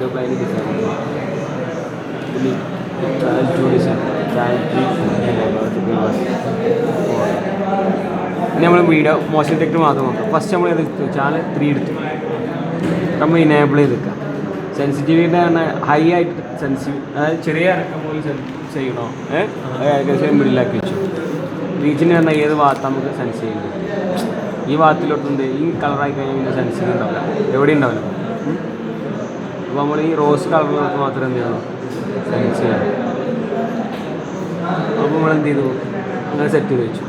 Video plan design channel 2 design channel 3 ഇനി നമ്മൾ video motion detector മാത്രം നോക്കാം. ഫസ്റ്റ് നമ്മൾ ഏത് ചാനൽ 3 എടുത്തു നമ്മൾ ഇനേബിൾ ചെയ്ത് വെക്കുക. സെൻസിറ്റിവിറ്റി ഹൈ ആയിട്ട് അതായത് ചെറിയ ഇറക്കം പോലും ചെയ്യണോ ഏകദേശം മിഡിലാക്കി വെച്ചു. റീച്ചിന് പറഞ്ഞാൽ ഏത് ഭാഗത്ത് നമുക്ക് സെൻസ് ചെയ്യുന്നത് ഈ ഭാഗത്തിലോട്ടുണ്ട് ഈ കളറായി കഴിഞ്ഞാൽ പിന്നെ സെൻസിങ് ഉണ്ടാവില്ല, എവിടെ ഉണ്ടാവില്ല. അപ്പോൾ നമ്മൾ ഈ റോസ് കളറിലോട്ട് മാത്രം എന്ത് ചെയ്യണം സെൻസ് ചെയ്യണം. അപ്പോൾ നമ്മൾ എന്ത് ചെയ്തു അങ്ങനെ സെറ്റ് ചെയ്ത് വെച്ചു.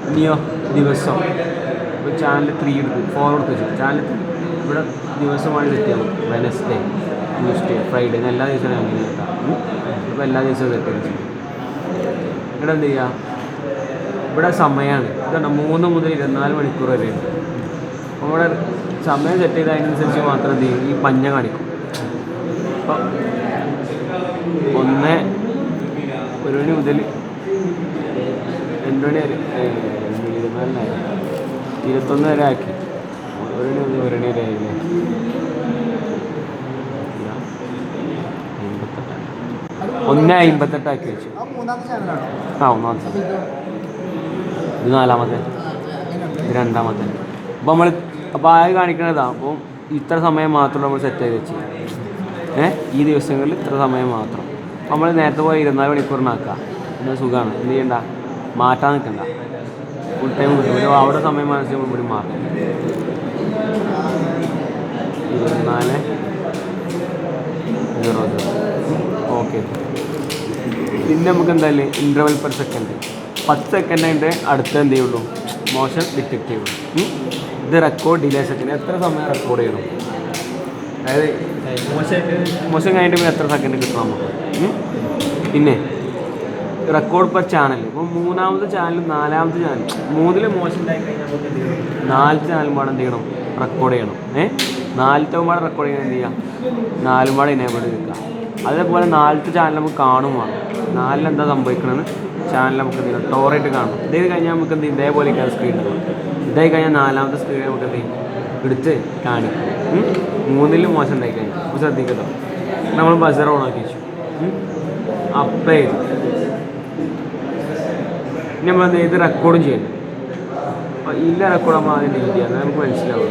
ഇനിയോ ദിവസം ഇപ്പോൾ ചാനൽ 3 എടുത്ത് 4 എടുത്ത് വെച്ചു. ചാനൽ ഇവിടെ ദിവസമാണ് സെറ്റ് ചെയ്യാൻ പറ്റും. വെനസ്ഡേ, ട്യൂസ്ഡേ, ഫ്രൈഡേ എല്ലാ ദിവസവും അങ്ങനെ കിട്ടാം. അപ്പോൾ എല്ലാ ദിവസവും സെറ്റ് ചെയ്ത് വെച്ചു. ഇവിടെ എന്ത് ചെയ്യുക, ഇവിടെ സമയമാണ് ഇതുണ്ട് 3 മുതൽ 24 മണിക്കൂർ വരെയുണ്ട്. അപ്പോൾ ഇവിടെ സമയം സെറ്റ് ചെയ്ത് അതിനനുസരിച്ച് മാത്രം എന്ത് ചെയ്യും ഈ പഞ്ഞ കാണിക്കും. അപ്പം 1 മണി മുതൽ 2 മണി വരെ 21 വരെ ആക്കി. 1 മണി മുതൽ 1 മണി വരെ ആയില്ലേ 1:58 ആക്കി വെച്ചു. ഒന്നാമത്തെ ഇത് 4-മത്തെ ഇത് 2-മത്തെ. അപ്പോൾ നമ്മൾ അപ്പോൾ ആര് കാണിക്കണതാണ്. അപ്പോൾ ഇത്ര സമയം മാത്രം നമ്മൾ സെറ്റ് ചെയ്ത് വെച്ച് ഈ ദിവസങ്ങളിൽ ഇത്ര സമയം മാത്രം. നമ്മൾ നേരത്തെ പോയി 24 മണിക്കൂറിനാക്കുക. എന്നാൽ സുഖമാണ്, എന്ത് ചെയ്യണ്ട മാറ്റാൻ നിൽക്കണ്ട, ഫുൾ ടൈം കിട്ടും. അവിടെ സമയം മനസ്സിൽ കൂടി മാറും. 24:00 ഓക്കെ. പിന്നെ നമുക്ക് എന്തായാലും ഇൻ്റർവെൽ പെർ സെക്കൻഡ് 10 സെക്കൻഡ് അതിൻ്റെ അടുത്ത് എന്ത് ചെയ്യുള്ളൂ മോഷൻ ഡിറ്റക്റ്റ് ചെയ്യുള്ളൂ. ഇത് റെക്കോർഡ് ഡിലേ സെക്കൻഡ് എത്ര സമയം റെക്കോർഡ് ചെയ്യണം, അതായത് മോശം കഴിഞ്ഞിട്ട് പിന്നെ എത്ര സെക്കൻഡ് കിട്ടണം നമുക്ക്. പിന്നെ റെക്കോർഡ് പെർ ചാനൽ. ഇപ്പോൾ 3-മത്തെ ചാനലും 4-മത്തെ ചാനലും 3-ൽ മോശം ഉണ്ടായി കഴിഞ്ഞാൽ നമുക്ക് എന്ത് ചെയ്യണം 4-ത്തെ ചാനലും പാടെ എന്ത് ചെയ്യണം റെക്കോർഡ് ചെയ്യണം. 4-ത്തെ പാടെ റെക്കോർഡ് ചെയ്യാൻ എന്ത് ചെയ്യാം 4 പാടെ ഇനേബിൾ ചെയ്തിരിക്കുക. അതേപോലെ 4-ത്തെ ചാനൽ നമുക്ക് കാണും വേണം. 4-ൽ എന്താ സംഭവിക്കണമെന്ന് ചാനൽ നമുക്ക് എന്ത് ചെയ്യണം ടോറായിട്ട് കാണണം. ഇതേ കഴിഞ്ഞാൽ നമുക്ക് എന്ത് ചെയ്യും ഇതേപോലെയൊക്കെ സ്ക്രീൻ ഉണ്ടാവും. ഇതായി കഴിഞ്ഞാൽ 4-മത്തെ സ്ക്രീൻ നമുക്ക് എന്ത് ചെയ്യും എടുത്ത് കാണിക്കും. 3-ൽ മോശം ഉണ്ടായി കഴിഞ്ഞാൽ അപ്പോൾ ശ്രദ്ധിക്കട്ടോ. നമ്മൾ ബസർ ഓൺ ആക്കി വെച്ചു, അപ്ലൈ ചെയ്തു. ഇനി നമ്മൾ എന്ത് ചെയ്ത് റെക്കോർഡും ചെയ്യണം. അപ്പോൾ ഇല്ല റെക്കോർഡ് നമ്മൾ ആദ്യം ഡിലീറ്റ് ചെയ്യാം, നമുക്ക് മനസ്സിലാവും.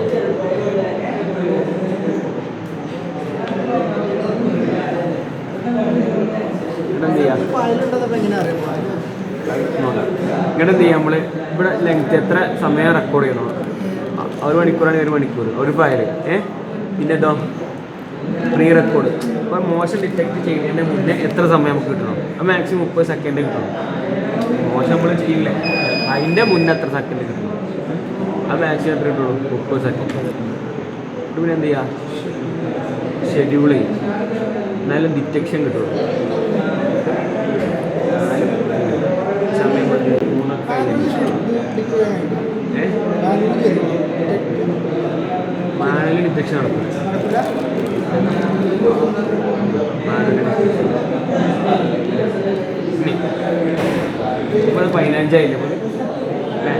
ഇങ്ങോട്ട് എന്ത് ചെയ്യാം നമ്മൾ ഇവിടെ ലെങ്ത്ത് എത്ര സമയം റെക്കോർഡ് ചെയ്യണം. 1 മണിക്കൂറാണെങ്കിൽ 1 മണിക്കൂർ ഒരു ഫയൽ. പിന്നെ എന്തോ പ്രീ റെക്കോർഡ്. ഇപ്പോൾ മോശം ഡിറ്റക്ട് ചെയ്യുന്നതിന് മുന്നേ എത്ര സമയം നമുക്ക് കിട്ടണം, അത് മാക്സിമം 30 സെക്കൻഡ് കിട്ടണം. മോശം നമ്മൾ ചെയ്യില്ലേ അതിൻ്റെ മുന്നേ എത്ര സെക്കൻഡ് കിട്ടണം, അത് മാക്സിമം എത്ര കിട്ടുള്ളൂ 30 സെക്കൻഡ്. പിന്നെ എന്ത് ചെയ്യുക ഷെഡ്യൂൾ ചെയ്യും, എന്നാലും ഡിറ്റക്ഷൻ കിട്ടുള്ളൂ. സമയം മാനുവൽ ഡിറ്റക്ഷൻ നടക്കും. ഇപ്പോൾ 15 ആയില്ലേ അല്ലേ,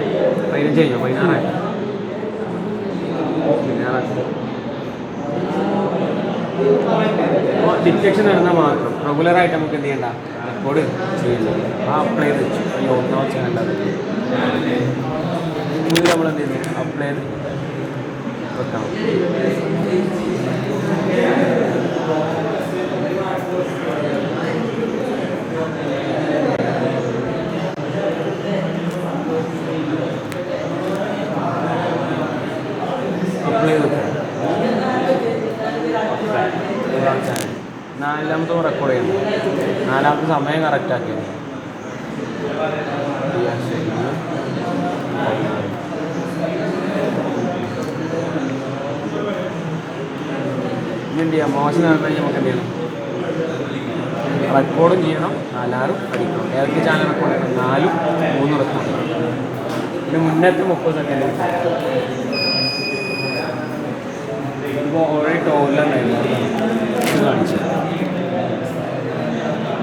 15 കഴിഞ്ഞോ 16 അപ്പോൾ ഡിറ്റക്ഷൻ നടന്നാൽ മാത്രം റെഗുലറായിട്ട് നമുക്ക് എന്ത് ചെയ്യണ്ട റെക്കോർഡ് ചെയ്യുന്നത്. ആ അപ്ലൈ ചെയ്ത് വെച്ചു ഈ ഓട്ടോ ചെയ്യേണ്ടത് ഇതിൽ നമ്മൾ എന്ത് ചെയ്യുന്നു അപ്ലൈ ചെയ്ത് വെക്കണം. അപ്ലൈ ചെയ്ത് വെക്കണം. 4-മത്തെ റെക്കോർഡ് ചെയ്യണം. 4-മത്തെ സമയം കറക്റ്റാക്കിയത്. ഇനി എന്ത് ചെയ്യാം മോശം കഴിഞ്ഞാൽ നമുക്ക് എന്ത് ചെയ്യണം റെക്കോർഡും ചെയ്യണം, 4-6 അടിക്കണം. ഏതൊക്കെ ചാനൽ റെക്കോർഡ് ചെയ്യണം 4-3 റെക്കോർഡ് ചെയ്യണം. പിന്നെ മുന്നേറ്റ് 30 സെക്കൻഡ് ഇപ്പോൾ ഓൾറെഡി ടോളിലുണ്ടായിരുന്നു കാണിച്ചു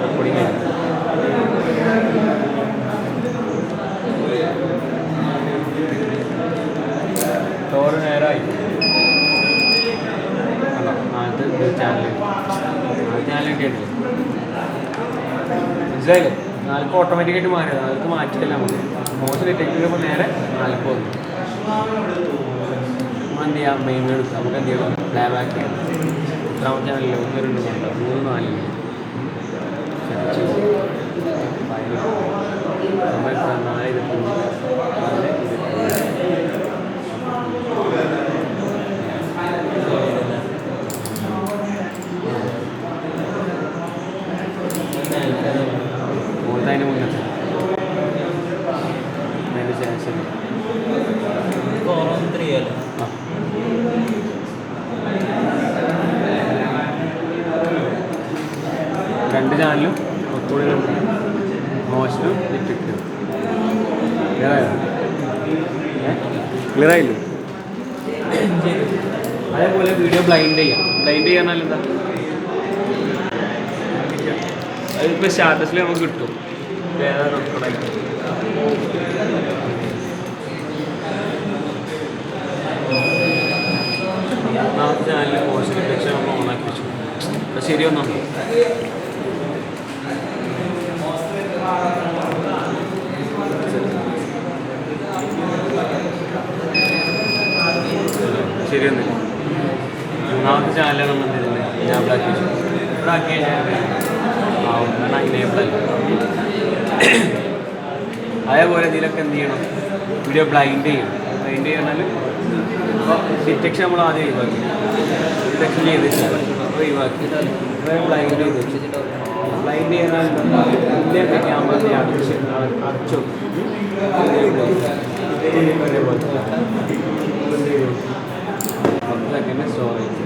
റെക്കോർഡിങ്. ടോറ് നേരമായി ചാനൽ കിട്ടിയിട്ടില്ല മനസ്സിലായില്ലേ? 4 ഓട്ടോമാറ്റിക്കായിട്ട് മാറിയത്, 4 മാറ്റിയല്ല നമുക്ക് മോശം ഡിറ്റക്ട് ചെയ്തപ്പോൾ നേരെ 4 വന്നു. നമ്മൾ എന്ത് ചെയ്യാം, മെയിൻ എടുക്കുക, നമുക്ക് എന്ത് ചെയ്യാം, പ്ലേ ബാക്ക് ചെയ്യാം. എത്രാമത്തെ ചാനലിൽ 1, 2, 3, 4 അതിന് മുന്നത്തെ അതിൻ്റെ ശേഷം രണ്ട് ചാനലും ഒത്തുകൂടി മോശനും ഡിറ്റക്റ്റീവ് ക്ലിയർ ആയില്ലേ? അതേപോലെ വീഡിയോ ബ്ലൈൻഡ് ചെയ്യാന്നാൽ എന്താ, അതിപ്പോൾ സ്റ്റാറ്റസിൽ നമുക്ക് കിട്ടും വേറെ റെക്കോർഡായിട്ട്. ഒന്നാമത്തെ ചാനലിൽ മോശം ഡിറ്റക്ഷൻ നമ്മൾ ഓണാക്കി വെച്ചു. അപ്പോൾ ശരിയൊന്നുണ്ടോ? ശരിയൊന്നുമില്ല. മൂന്നാമത്തെ ചാനൽ നമ്മൾ എന്തില്ല ഞാൻ ബ്ലാക്ക് വെച്ചു. ഇവിടെ ആക്കി കഴിഞ്ഞാൽ ഇനേബിളല്ല. അതേപോലെ ഇതിലൊക്കെ എന്ത് ചെയ്യണം, വീഡിയോ ബ്ലൈൻഡ് ചെയ്യണം. ബ്ലൈൻഡ് ചെയ്യാനാൽ ഇപ്പോൾ ഡിറ്റക്ഷൻ നമ്മൾ ആദ്യം ഒഴിവാക്കി, ഡിറ്റക്ഷൻ ചെയ്തിട്ട് ഒഴിവാക്കി ബ്ലൈൻഡ് ചെയ്ത് വെച്ചിട്ട് ബ്ലൈൻഡ് ചെയ്യാൻ ഇതിൻ്റെ ക്യാമറ അടച്ചു സെക്കൻഡ് സ്റ്റോറേജ്